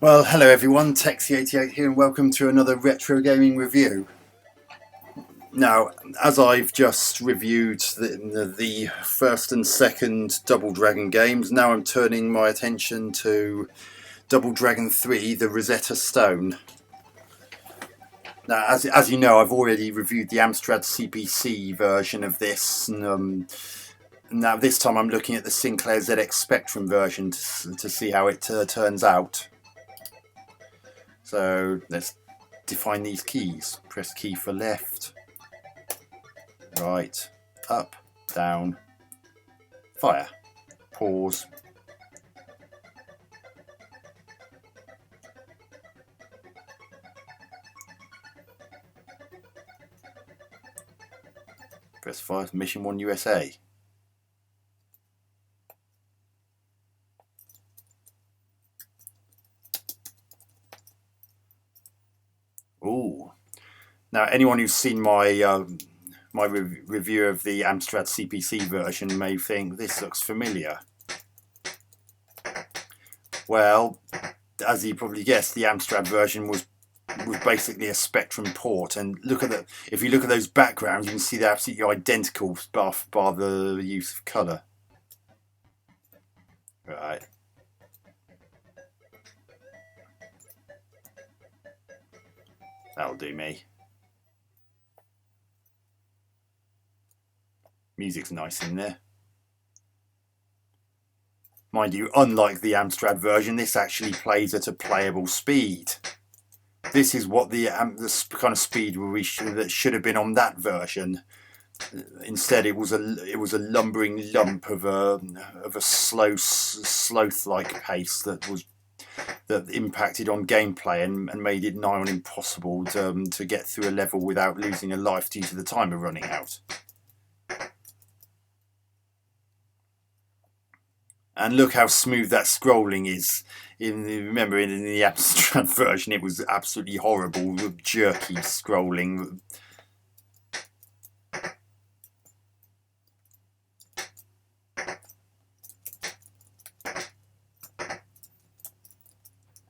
Well, hello everyone, Texie88 here and welcome to another retro gaming review. Now, as I've just reviewed the first and second Double Dragon games, now I'm turning my attention to Double Dragon 3, the Rosetta Stone. Now, as you know, I've already reviewed the Amstrad CPC version of this, and now this time I'm looking at the Sinclair ZX Spectrum version to see how it turns out. So let's define these keys. Press key for left, right, up, down, fire, pause. Press 5, Mission 1 USA. Ooh. Now, anyone who's seen my review of the Amstrad CPC version may think this looks familiar. Well, as you probably guessed, the Amstrad version was basically a Spectrum port, and if you look at those backgrounds, you can see they're absolutely identical, bar the use of colour. Right. That'll do me. Music's nice in there. Mind you, unlike the Amstrad version, this actually plays at a playable speed. This is what the kind of speed that should have been on that version. Instead, it was a lumbering lump of a slow sloth-like pace that impacted on gameplay and made it nigh on impossible to get through a level without losing a life due to the timer running out. And look how smooth that scrolling is. Remember, in the Amstrad version, it was absolutely horrible, jerky scrolling.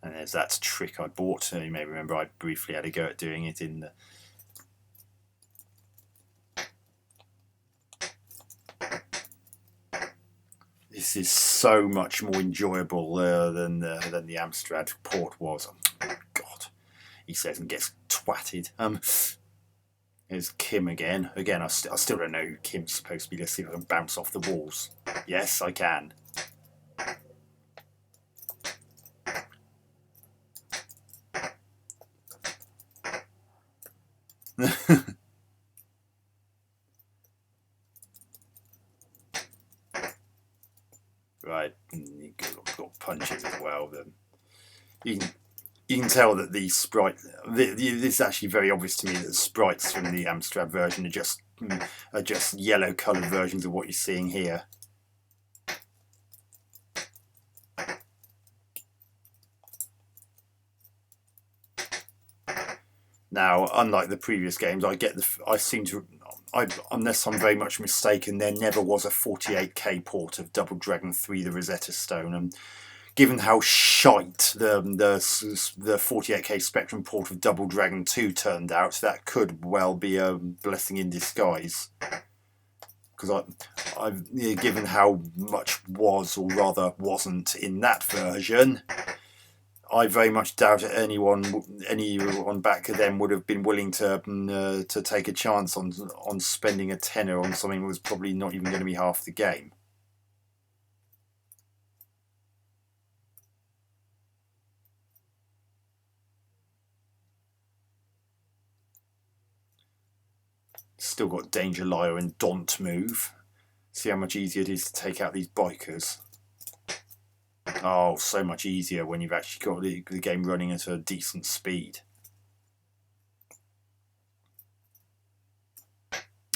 And there's that trick I bought. You may remember I briefly had a go at doing it in the... This is so much more enjoyable than the Amstrad port was. Oh, God, he says and gets twatted. Here's Kim again. I still don't know who Kim's supposed to be. Let's see if I can bounce off the walls. Yes, I can. Right, you've got punches as well. You can tell that these sprites. This is actually very obvious to me that the sprites from the Amstrad version are just yellow coloured versions of what you're seeing here. Now, unlike the previous games, unless I'm very much mistaken, there never was a 48K port of Double Dragon 3: The Rosetta Stone, and given how shite the 48K Spectrum port of Double Dragon 2 turned out, that could well be a blessing in disguise. Because given how much was, or rather wasn't, in that version, I very much doubt anyone back then would have been willing to take a chance on spending a tenner on something that was probably not even going to be half the game. Still got Danger Liar and Don't Move. See how much easier it is to take out these bikers. Oh, so much easier when you've actually got the game running at a decent speed.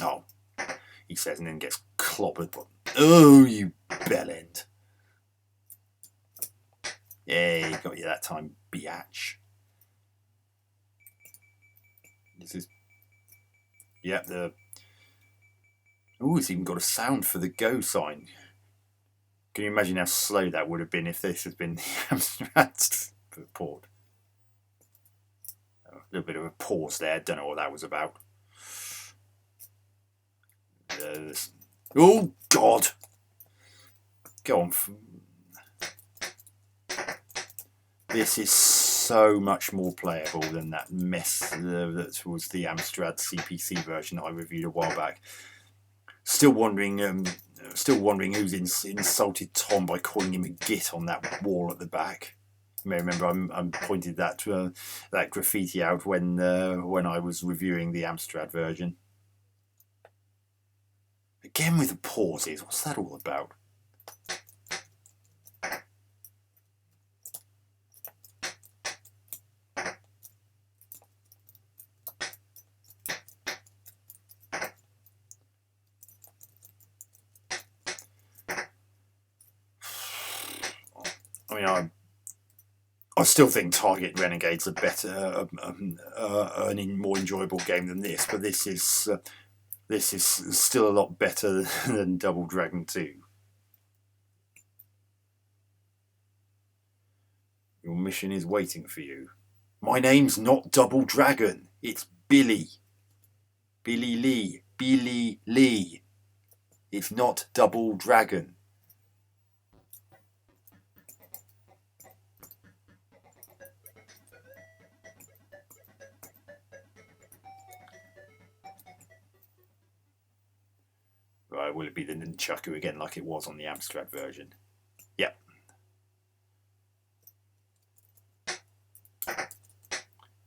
Oh, he says, and then gets clobbered. Oh, you bellend. Yeah, he got you that time, biatch. This is... Yep, oh, it's even got a sound for the go sign. Can you imagine how slow that would have been if this had been the Amstrad for the port. A little bit of a pause there. Don't know what that was about. Oh God! Go on. This is so much more playable than that mess that was the Amstrad CPC version that I reviewed a while back. Still wondering who's insulted Tom by calling him a git on that wall at the back. You may remember I pointed that graffiti out when I was reviewing the Amstrad version. Again with the pauses, what's that all about? I mean, I still think Target Renegade's a better, more enjoyable game than this, but this is still a lot better than Double Dragon 2. Your mission is waiting for you. My name's not Double Dragon. It's Billy. Billy Lee. Billy Lee. It's not Double Dragon. Right, will it be the nunchaku again like it was on the Amstrad version? Yep.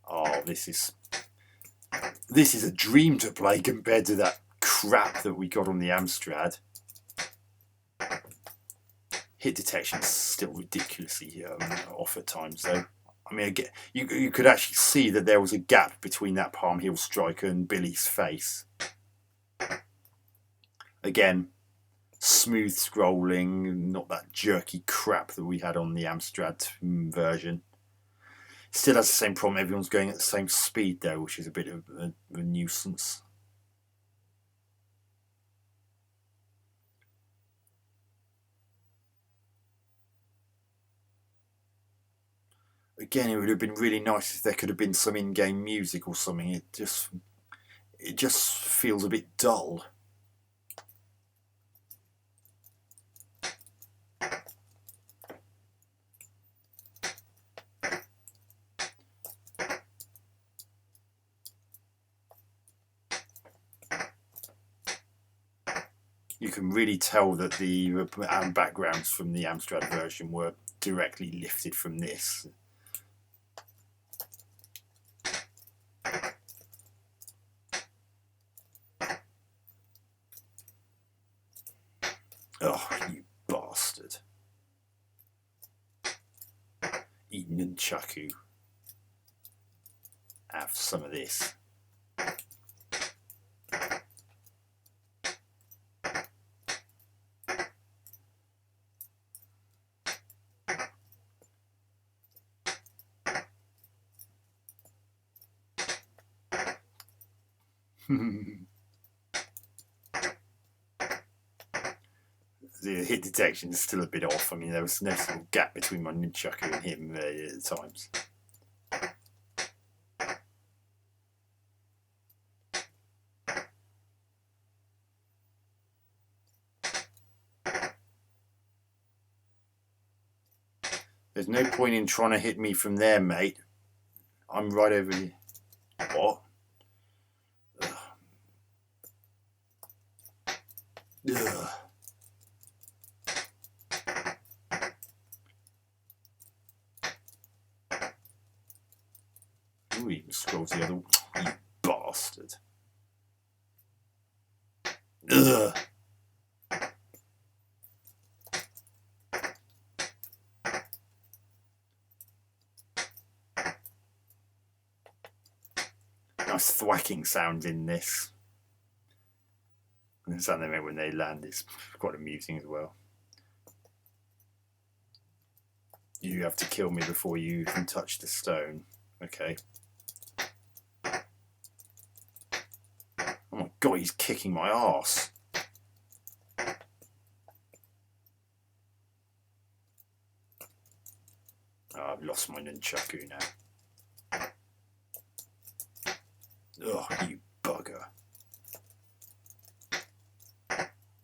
Oh, this is a dream to play compared to that crap that we got on the Amstrad. Hit detection is still ridiculously off at times, though. I mean, again, you could actually see that there was a gap between that palm heel striker and Billy's face. Again, smooth scrolling, not that jerky crap that we had on the Amstrad version. Still has the same problem, everyone's going at the same speed though, which is a bit of a nuisance. Again, it would have been really nice if there could have been some in-game music or something. It just feels a bit dull. You can really tell that the backgrounds from the Amstrad version were directly lifted from this. Oh, you bastard. Eat nunchaku. Have some of this. The hit detection is still a bit off. I mean, there was no sort of gap between my nunchaku and him at times. There's no point in trying to hit me from there, mate. I'm right over here. What? Ugh. Ooh, he even scrolls the other way. You bastard. Ugh. Nice thwacking sounds in this. And the sound they make when they land is quite amusing as well. You have to kill me before you can touch the stone. Okay. Oh my god, he's kicking my arse. Oh, I've lost my nunchaku now. Oh, you bugger.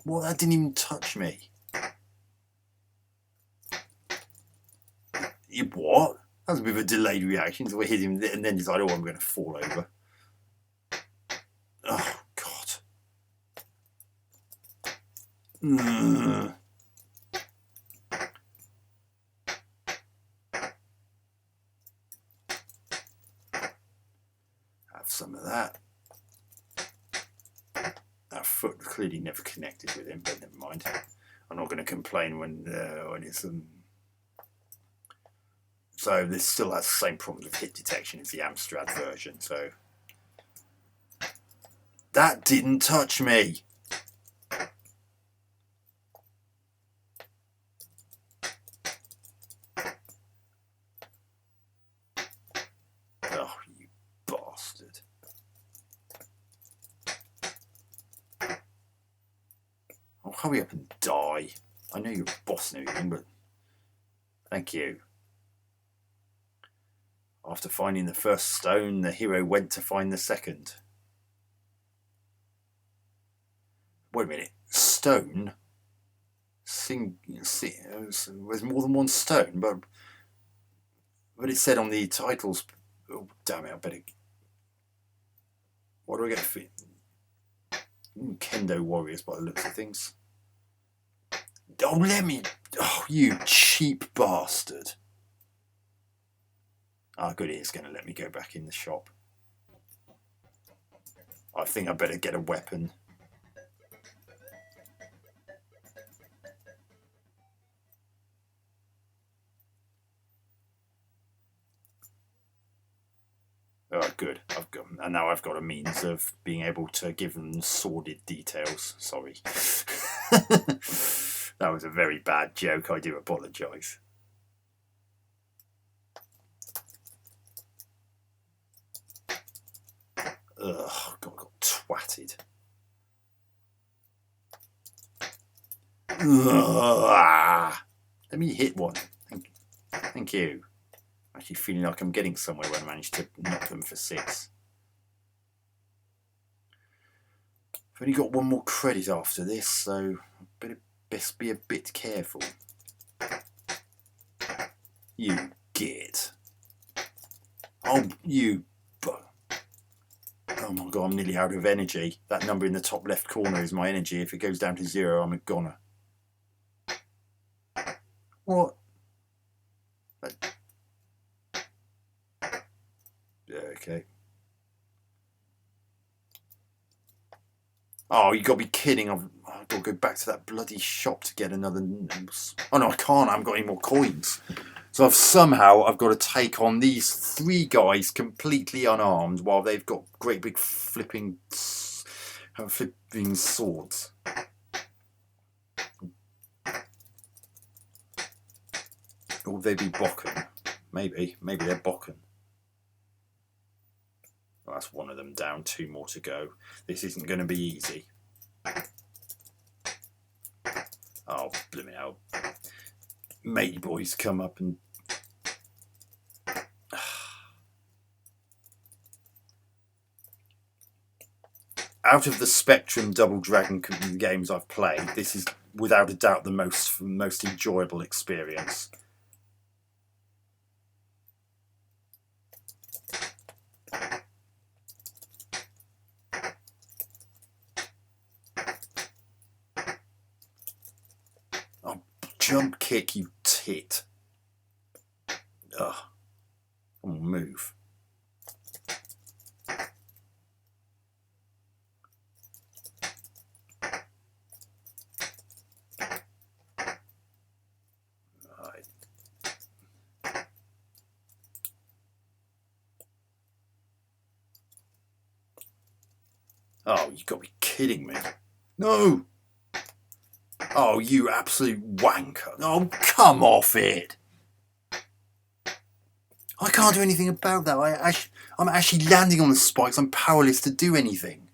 Well, that didn't even touch me. What? That was a bit of a delayed reaction. So I hit him and then decided, oh, I'm going to fall over. Oh, God. Have some of that. That foot clearly never connected with him, but never mind. I'm not going to complain when it's... So this still has the same problems with hit detection as the Amstrad version, so... That didn't touch me! Oh, you bastard. Oh, hurry up and die. I know you're a boss and everything, but... Thank you. After finding the first stone, the hero went to find the second. Wait a minute. Stone? There's more than one stone, but it said on the titles... Oh, damn it, I better... What do I get for... Kendo warriors by the looks of things. Oh, let me... Oh, you cheap bastard. Ah, good, it's going to let me go back in the shop. I think I better get a weapon. Oh, good. And now I've got a means of being able to give them sordid details. Sorry. That was a very bad joke. I do apologise. Ugh, God, I got twatted. Ugh. Let me hit one. Thank you. I'm actually feeling like I'm getting somewhere when I managed to knock them for 6. I've only got one more credit after this, so I better best be a bit careful. You git. Oh, you... Oh my God, I'm nearly out of energy. That number in the top left corner is my energy. If it goes down to 0, I'm a goner. What? Okay. Oh, you got to be kidding. I've got to go back to that bloody shop to get another... Oh no, I can't. I haven't got any more coins. So I've got to take on these 3 guys completely unarmed while they've got great big flipping swords. Or would they be Bokken? Maybe they're Bokken. Well, that's one of them down, 2 more to go. This isn't going to be easy. Oh, blimey hell. Matey boys come up and... Out of the Spectrum Double Dragon games I've played, this is without a doubt the most enjoyable experience. Oh, jump kick, you tit. Ugh. Come on, move. Oh, you got to be kidding me. No! Oh, you absolute wanker. Oh, come off it. I can't do anything about that. I'm actually landing on the spikes. I'm powerless to do anything.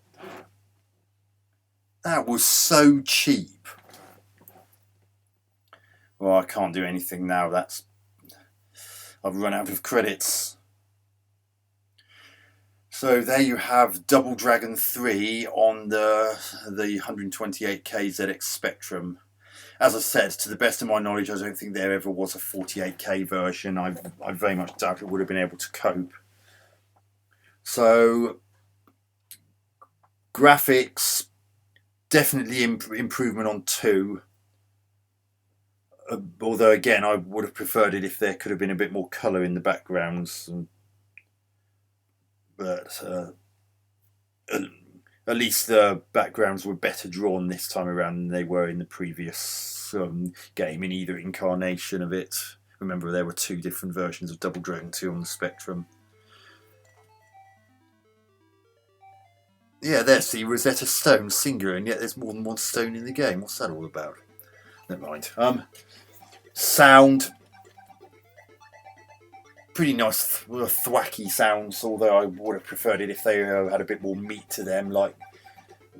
That was so cheap. Well, I can't do anything now. That's... I've run out of credits. So there you have Double Dragon 3 on the 128K ZX Spectrum. As I said, to the best of my knowledge, I don't think there ever was a 48K version. I very much doubt it would have been able to cope. So, graphics, definitely improvement on 2. Although, again, I would have preferred it if there could have been a bit more colour in the backgrounds. But at least the backgrounds were better drawn this time around than they were in the previous game, in either incarnation of it. Remember, there were 2 different versions of Double Dragon 2 on the Spectrum. Yeah, there's the Rosetta Stone, singular, and yet there's more than one stone in the game. What's that all about? Never mind. Sound. Pretty nice thwacky sounds, although I would have preferred it if they had a bit more meat to them, like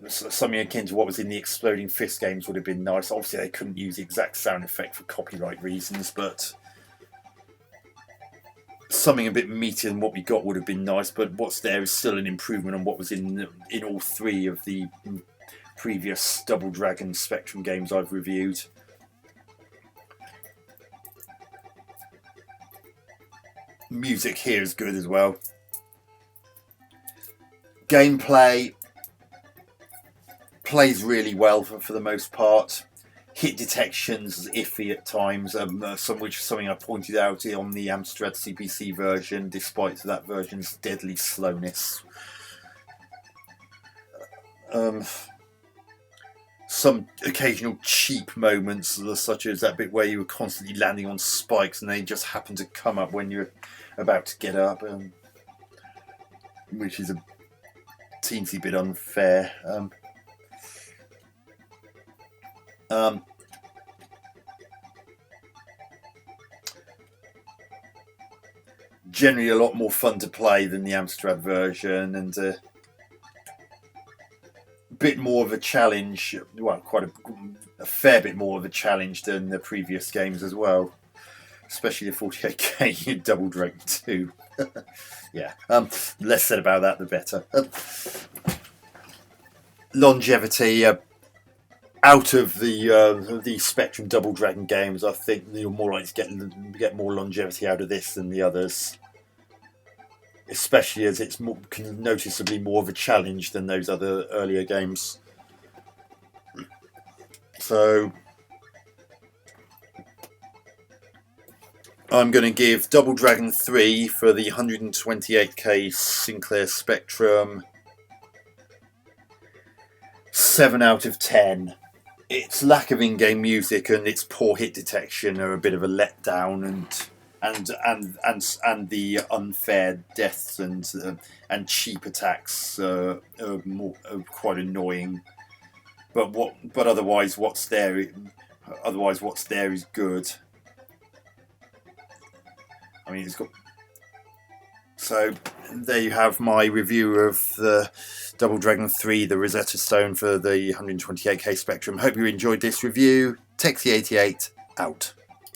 something akin to what was in the Exploding Fist games would have been nice. Obviously they couldn't use the exact sound effect for copyright reasons, but something a bit meatier than what we got would have been nice. But what's there is still an improvement on what was in all 3 of the previous Double Dragon Spectrum games I've reviewed. Music here is good as well. Gameplay plays really well for the most part. Hit detection's iffy at times, something I pointed out on the Amstrad CPC version, despite that version's deadly slowness. Some occasional cheap moments, such as that bit where you were constantly landing on spikes and they just happen to come up when you're about to get up, which is a teensy bit unfair. Generally a lot more fun to play than the Amstrad version, and a bit more of a challenge, well, quite a fair bit more of a challenge than the previous games as well, especially the 48K Double Dragon 2. Yeah, less said about that the better. Longevity, out of the Spectrum Double Dragon games, I think you're more likely to get more longevity out of this than the others, especially as it's noticeably more of a challenge than those other earlier games. So I'm going to give Double Dragon 3 for the 128K Sinclair Spectrum 7 out of 10. Its lack of in-game music and its poor hit detection are a bit of a letdown, and the unfair deaths and cheap attacks are quite annoying. But otherwise, what's there is good. I mean, it's got. So there you have my review of the Double Dragon 3, the Rosetta Stone for the 128K Spectrum. Hope you enjoyed this review. Texie88 out.